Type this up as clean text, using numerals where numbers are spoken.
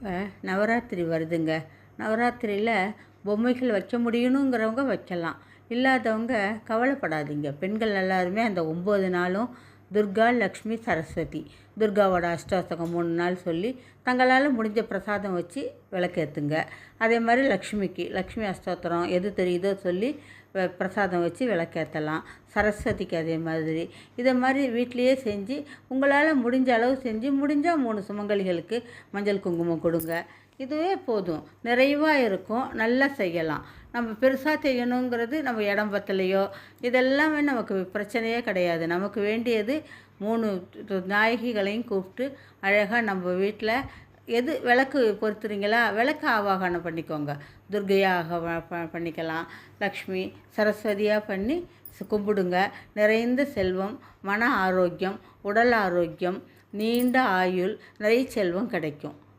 இப்போ நவராத்திரி வருதுங்க. நவராத்திரியில் பொம்மைகள் வைக்க முடியணுங்கிறவங்க வைக்கலாம். இல்லாதவங்க கவலைப்படாதீங்க. பெண்கள் எல்லாருமே அந்த 9 நாளும் துர்கா, லக்ஷ்மி, சரஸ்வதி, துர்காவோட அஷ்டோத்தகம் 3 நாள் சொல்லி தங்களால் முடிஞ்ச பிரசாதம் வச்சு விளக்கேற்றுங்க. அதே மாதிரி லக்ஷ்மி அஷ்டோத்திரம் எது தெரியுதோ சொல்லி பிரசாதம் வச்சு விளக்கேற்றலாம். சரஸ்வதிக்கு அதே மாதிரி இதை மாதிரி வீட்லேயே செஞ்சு உங்களால் முடிஞ்ச அளவு செஞ்சு முடிஞ்சால் 3 சுமங்கலிகளுக்கு மஞ்சள் குங்குமம் கொடுங்க. இதுவே போதும், நிறைவாக இருக்கும். நல்லா செய்யலாம். நம்ம பெருசாக செய்யணுங்கிறது நம்ம இடம் பத்தலையோ இதெல்லாமே நமக்கு பிரச்சனையே கிடையாது. நமக்கு வேண்டியது 3 நாயகிகளையும் கூப்பிட்டு அழகாக நம்ம வீட்டில் எது விளக்கு பொறுத்துறீங்களா, விளக்கு ஆவாகனம் பண்ணிக்கோங்க. துர்கையாக பண்ணிக்கலாம், லக்ஷ்மி, சரஸ்வதியாக பண்ணி கும்பிடுங்க. நிறைந்த செல்வம், மன ஆரோக்கியம், உடல் ஆரோக்கியம், நீண்ட ஆயுள், நிறைய செல்வம் கிடைக்கும்.